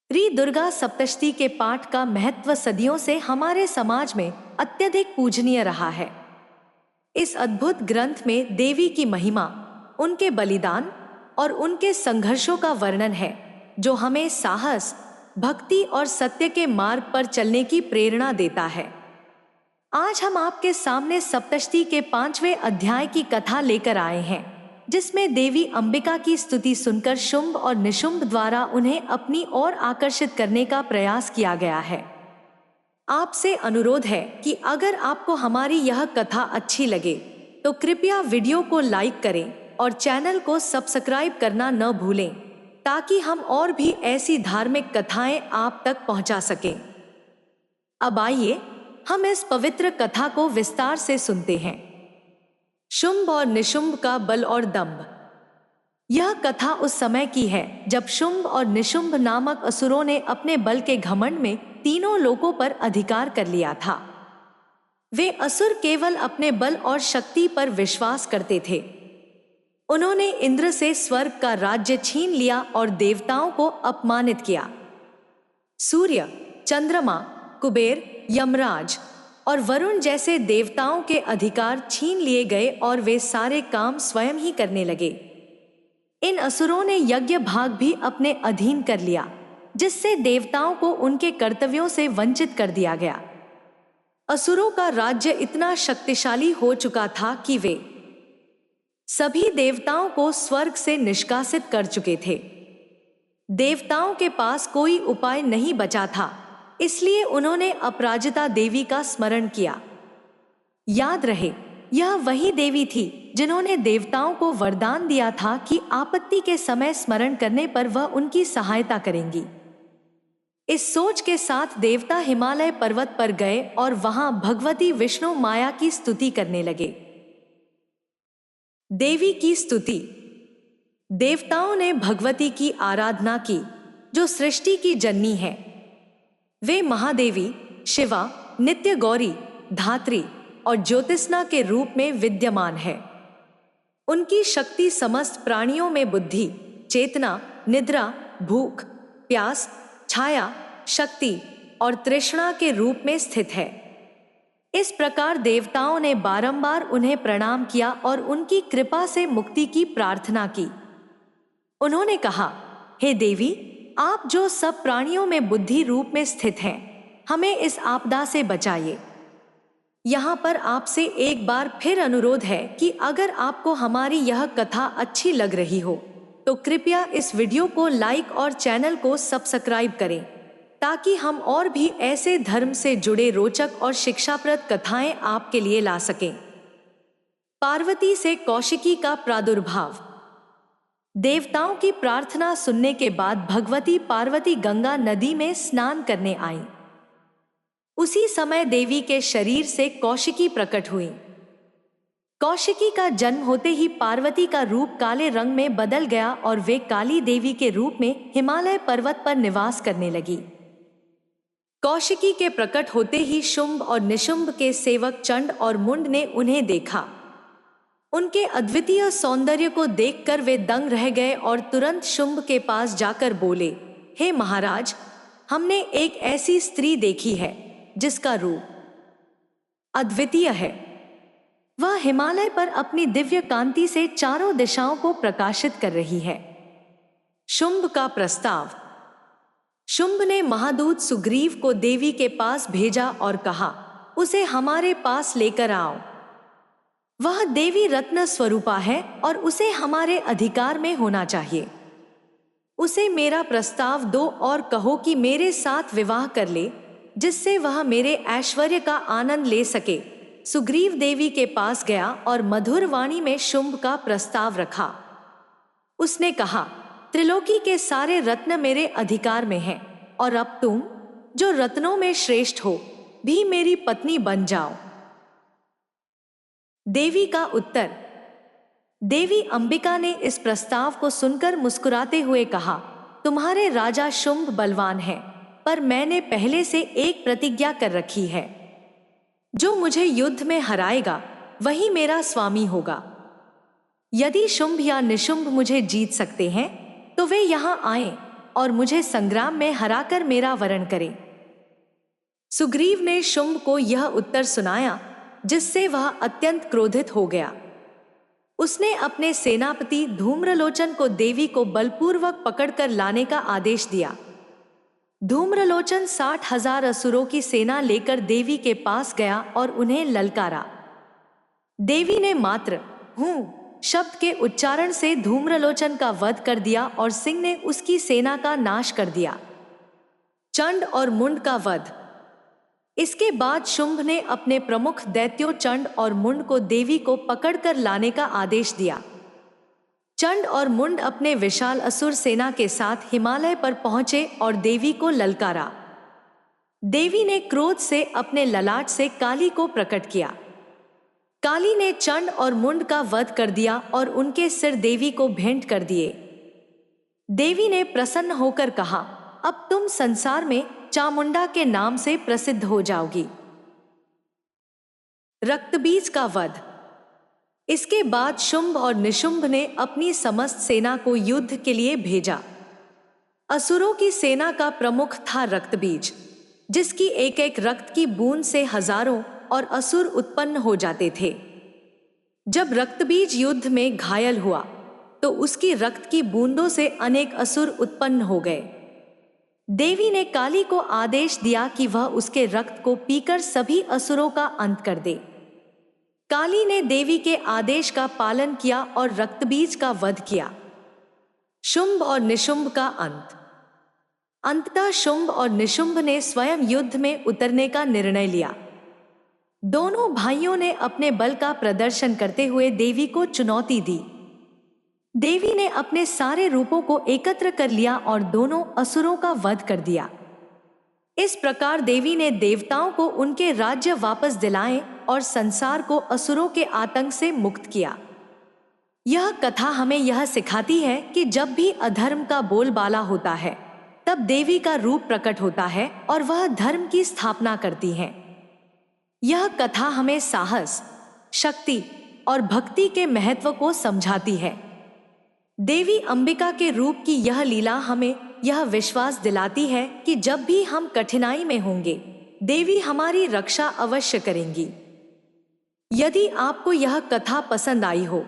री दुर्गा सप्तशती के पाठ का महत्व सदियों से हमारे समाज में अत्यधिक पूजनीय रहा है। इस अद्भुत ग्रंथ में देवी की महिमा, उनके बलिदान और उनके संघर्षों का वर्णन है, जो हमें साहस, भक्ति और सत्य के मार्ग पर चलने की प्रेरणा देता है। आज हम आपके सामने सप्तशती के 5वें अध्याय की कथा लेकर आए हैं, जिसमें देवी अंबिका की स्तुति सुनकर शुंभ और निशुंभ द्वारा उन्हें अपनी ओर आकर्षित करने का प्रयास किया गया है। आपसे अनुरोध है कि अगर आपको हमारी यह कथा अच्छी लगे तो कृपया वीडियो को लाइक करें और चैनल को सब्सक्राइब करना न भूलें, ताकि हम और भी ऐसी धार्मिक कथाएं आप तक पहुंचा सकें। अब आइए हम इस पवित्र कथा को विस्तार से सुनते हैं। शुंभ और निशुंभ का बल और दंभ। यह कथा उस समय की है जब शुंभ और निशुंभ नामक असुरों ने अपने बल के घमंड में तीनों लोकों पर अधिकार कर लिया था। वे असुर केवल अपने बल और शक्ति पर विश्वास करते थे। उन्होंने इंद्र से स्वर्ग का राज्य छीन लिया और देवताओं को अपमानित किया। सूर्य, चंद्रमा, कुबेर, यमराज और वरुण जैसे देवताओं के अधिकार छीन लिए गए और वे सारे काम स्वयं ही करने लगे। इन असुरों ने यज्ञ भाग भी अपने अधीन कर लिया, जिससे देवताओं को उनके कर्तव्यों से वंचित कर दिया गया। असुरों का राज्य इतना शक्तिशाली हो चुका था कि वे सभी देवताओं को स्वर्ग से निष्कासित कर चुके थे। देवताओं के पास कोई उपाय नहीं बचा था, इसलिए उन्होंने अपराजिता देवी का स्मरण किया। याद रहे, यह वही देवी थी जिन्होंने देवताओं को वरदान दिया था कि आपत्ति के समय स्मरण करने पर वह उनकी सहायता करेंगी। इस सोच के साथ देवता हिमालय पर्वत पर गए और वहां भगवती विष्णु माया की स्तुति करने लगे। देवी की स्तुति। देवताओं ने भगवती की आराधना की, जो सृष्टि की जननी है। वे महादेवी, शिवा, नित्य गौरी, धात्री और ज्योतिष्ना के रूप में विद्यमान है। उनकी शक्ति समस्त प्राणियों में बुद्धि, चेतना, निद्रा, भूख, प्यास, छाया, शक्ति और तृष्णा के रूप में स्थित है। इस प्रकार देवताओं ने बारंबार उन्हें प्रणाम किया और उनकी कृपा से मुक्ति की प्रार्थना की। उन्होंने कहा, हे देवी, आप जो सब प्राणियों में बुद्धि रूप में स्थित हैं, हमें इस आपदा से बचाइए। यहाँ पर आपसे एक बार फिर अनुरोध है कि अगर आपको हमारी यह कथा अच्छी लग रही हो तो कृपया इस वीडियो को लाइक और चैनल को सब्सक्राइब करें, ताकि हम और भी ऐसे धर्म से जुड़े रोचक और शिक्षाप्रद कथाएं आपके लिए ला सकें। पार्वती से कौशिकी का प्रादुर्भाव। देवताओं की प्रार्थना सुनने के बाद भगवती पार्वती गंगा नदी में स्नान करने आईं। उसी समय देवी के शरीर से कौशिकी प्रकट हुई। कौशिकी का जन्म होते ही पार्वती का रूप काले रंग में बदल गया और वे काली देवी के रूप में हिमालय पर्वत पर निवास करने लगी। कौशिकी के प्रकट होते ही शुंभ और निशुंभ के सेवक चंड और मुंड ने उन्हें देखा। उनके अद्वितीय सौंदर्य को देखकर वे दंग रह गए और तुरंत शुंभ के पास जाकर बोले, हे महाराज, हमने एक ऐसी स्त्री देखी है जिसका रूप अद्वितीय है। वह हिमालय पर अपनी दिव्य कांति से चारों दिशाओं को प्रकाशित कर रही है। शुंभ का प्रस्ताव। शुंभ ने महादूत सुग्रीव को देवी के पास भेजा और कहा, उसे हमारे पास लेकर आओ। वह देवी रत्न स्वरूपा है और उसे हमारे अधिकार में होना चाहिए। उसे मेरा प्रस्ताव दो और कहो कि मेरे साथ विवाह कर ले, जिससे वह मेरे ऐश्वर्य का आनंद ले सके। सुग्रीव देवी के पास गया और मधुर वाणी में शुंभ का प्रस्ताव रखा। उसने कहा, त्रिलोकी के सारे रत्न मेरे अधिकार में हैं, और अब तुम, जो रत्नों में श्रेष्ठ हो, भी मेरी पत्नी बन जाओ। देवी का उत्तर। देवी अंबिका ने इस प्रस्ताव को सुनकर मुस्कुराते हुए कहा, तुम्हारे राजा शुंभ बलवान हैं, पर मैंने पहले से एक प्रतिज्ञा कर रखी है। जो मुझे युद्ध में हराएगा वही मेरा स्वामी होगा। यदि शुंभ या निशुंभ मुझे जीत सकते हैं तो वे यहाँ आएं और मुझे संग्राम में हराकर मेरा वरण करें। सुग्रीव ने शुंभ को यह उत्तर सुनाया, जिससे वह अत्यंत क्रोधित हो गया। उसने अपने सेनापति धूम्रलोचन को देवी को बलपूर्वक पकड़कर लाने का आदेश दिया। धूम्रलोचन 60,000 असुरों की सेना लेकर देवी के पास गया और उन्हें ललकारा। देवी ने मात्र हूं शब्द के उच्चारण से धूम्रलोचन का वध कर दिया और सिंह ने उसकी सेना का नाश कर दिया। चंड और मुंड का वध। इसके बाद शुंभ ने अपने प्रमुख दैत्यों चंड और मुंड को देवी को पकड़कर लाने का आदेश दिया। चंड और मुंड अपने विशाल असुर सेना के साथ हिमालय पर पहुंचे और देवी को ललकारा। देवी ने क्रोध से अपने ललाट से काली को प्रकट किया। काली ने चंड और मुंड का वध कर दिया और उनके सिर देवी को भेंट कर दिए। देवी ने प्रसन्न होकर कहा, अब तुम संसार में चामुंडा के नाम से प्रसिद्ध हो जाओगी। रक्तबीज का वध। इसके बाद शुंभ और निशुंभ ने अपनी समस्त सेना को युद्ध के लिए भेजा। असुरों की सेना का प्रमुख था रक्तबीज, जिसकी एक एक रक्त की बूंद से हजारों और असुर उत्पन्न हो जाते थे। जब रक्तबीज युद्ध में घायल हुआ तो उसकी रक्त की बूंदों से अनेक असुर उत्पन्न हो गए। देवी ने काली को आदेश दिया कि वह उसके रक्त को पीकर सभी असुरों का अंत कर दे। काली ने देवी के आदेश का पालन किया और रक्तबीज का वध किया। शुंभ और निशुंभ का अंत। अंततः शुंभ और निशुंभ ने स्वयं युद्ध में उतरने का निर्णय लिया। दोनों भाइयों ने अपने बल का प्रदर्शन करते हुए देवी को चुनौती दी। देवी ने अपने सारे रूपों को एकत्र कर लिया और दोनों असुरों का वध कर दिया। इस प्रकार देवी ने देवताओं को उनके राज्य वापस दिलाए और संसार को असुरों के आतंक से मुक्त किया। यह कथा हमें यह सिखाती है कि जब भी अधर्म का बोलबाला होता है, तब देवी का रूप प्रकट होता है और वह धर्म की स्थापना करती हैं। यह कथा हमें साहस, शक्ति और भक्ति के महत्व को समझाती है। देवी अंबिका के रूप की यह लीला हमें यह विश्वास दिलाती है कि जब भी हम कठिनाई में होंगे, देवी हमारी रक्षा अवश्य करेंगी। यदि आपको यह कथा पसंद आई हो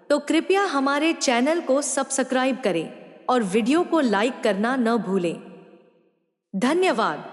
तो कृपया हमारे चैनल को सब्सक्राइब करें और वीडियो को लाइक करना न भूलें। धन्यवाद।